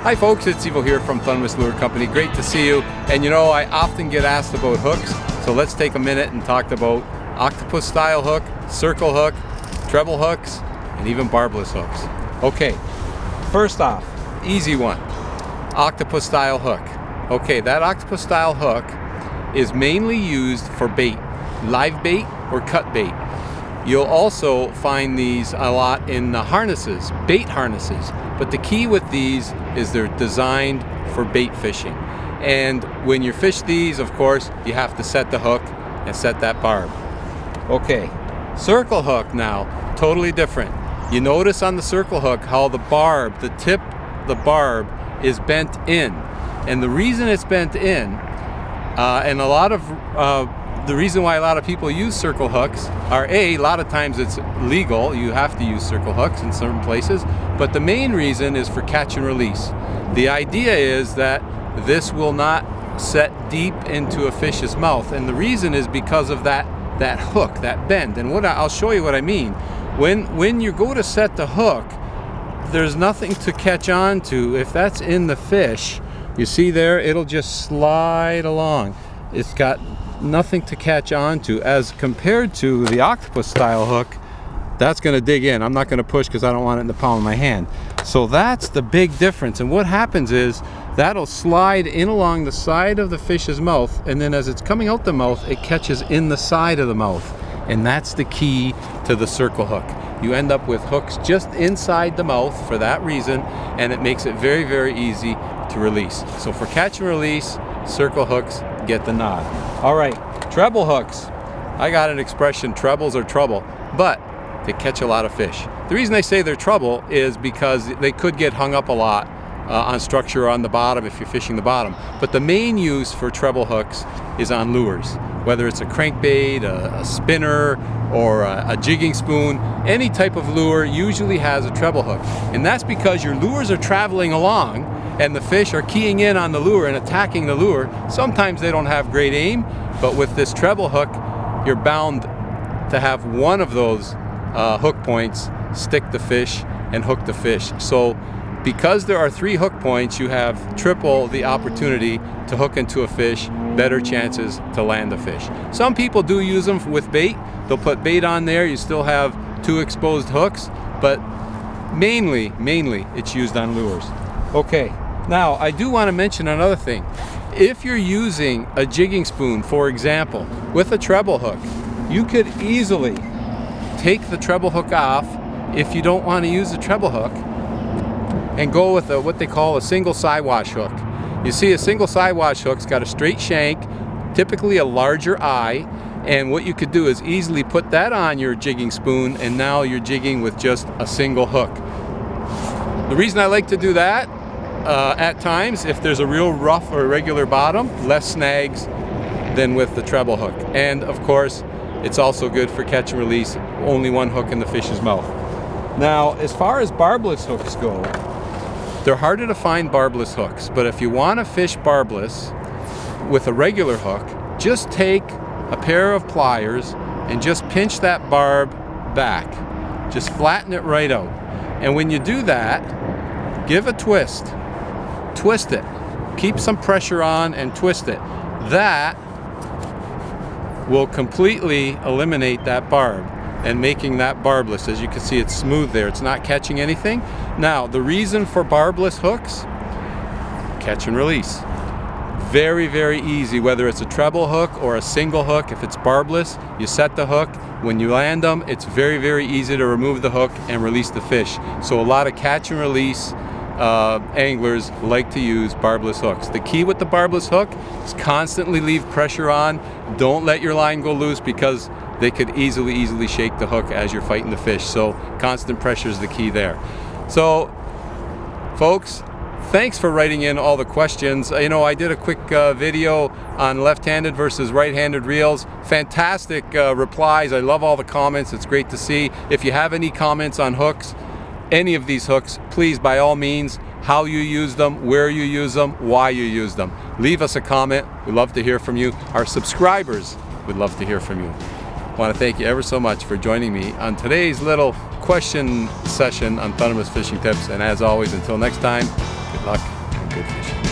Hi folks, it's Evo here from Thundermist Lure Company. Great to see you. And you know, I often get asked about hooks, so let's take a minute and talk about octopus style hook, circle hook, treble hooks, and even barbless hooks. Okay, first off, easy one, octopus style hook. Okay, that octopus style hook is mainly used for bait, live bait or cut bait. You'll also find these a lot in the harnesses, bait harnesses. But the key with these is they're designed for bait fishing. And when you fish these, of course, you have to set the hook and set that barb. Okay, circle hook now, totally different. You notice on the circle hook how the barb, the tip, the barb is bent in. And the reason it's bent in, and the reason why a lot of people use circle hooks are a lot of times it's legal, you have to use circle hooks in certain places, but the main reason is for catch and release. The idea is that this will not set deep into a fish's mouth, and the reason is because of that hook, that bend. And I'll show you what I mean. When you go to set the hook, there's nothing to catch on to. If that's in the fish, you see there, it'll just slide along. It's got nothing to catch on to, as compared to the octopus style hook that's going to dig in. I'm not going to push because I don't want it in the palm of my hand. So that's the big difference. And what happens is that'll slide in along the side of the fish's mouth, and then as it's coming out the mouth, it catches in the side of the mouth. And that's the key to the circle hook. You end up with hooks just inside the mouth for that reason, and it makes it very, very easy to release. So for catch and release, circle hooks get the nod. All right, treble hooks. I got an expression, trebles are trouble, but they catch a lot of fish. The reason I say they're trouble is because they could get hung up a lot on structure on the bottom if you're fishing the bottom. But the main use for treble hooks is on lures, whether it's a crankbait, a spinner, or a jigging spoon. Any type of lure usually has a treble hook. And that's because your lures are traveling along and the fish are keying in on the lure and attacking the lure. Sometimes they don't have great aim, but with this treble hook, you're bound to have one of those hook points stick the fish and hook the fish. So because there are 3 hook points, you have triple the opportunity to hook into a fish, better chances to land a fish. Some people do use them with bait. They'll put bait on there, you still have 2 exposed hooks, but mainly it's used on lures. Okay, now I do want to mention another thing. If you're using a jigging spoon, for example, with a treble hook, you could easily take the treble hook off if you don't want to use the treble hook and go with what they call a single siwash hook. You see, a single siwash hook's got a straight shank, typically a larger eye, and what you could do is easily put that on your jigging spoon, and now you're jigging with just a single hook. The reason I like to do that, at times, if there's a real rough or irregular bottom, less snags than with the treble hook. And of course, it's also good for catch and release, only one hook in the fish's mouth. Now, as far as barbless hooks go, they're harder to find barbless hooks, but if you want to fish barbless with a regular hook, just take a pair of pliers and just pinch that barb back. Just flatten it right out. And when you do that, give a twist. Twist it. Keep some pressure on and twist it. That will completely eliminate that barb and making that barbless. As you can see, it's smooth there. It's not catching anything. Now, the reason for barbless hooks, catch and release. Very, very easy, whether it's a treble hook or a single hook. If it's barbless, you set the hook. When you land them, it's very, very easy to remove the hook and release the fish. So a lot of catch and release anglers like to use barbless hooks. The key with the barbless hook is constantly leave pressure on. Don't let your line go loose because they could easily shake the hook as you're fighting the fish. So constant pressure is the key there. So folks, thanks for writing in all the questions. You know, I did a quick video on left-handed versus right-handed reels. Fantastic replies. I love all the comments. It's great to see. If you have any comments on hooks, any of these hooks, please, by all means, how you use them, where you use them, why you use them. Leave us a comment. We'd love to hear from you. Our subscribers would love to hear from you. I want to thank you ever so much for joining me on today's little question session on Thundermist Fishing Tips. And as always, until next time, Good luck and good fishing.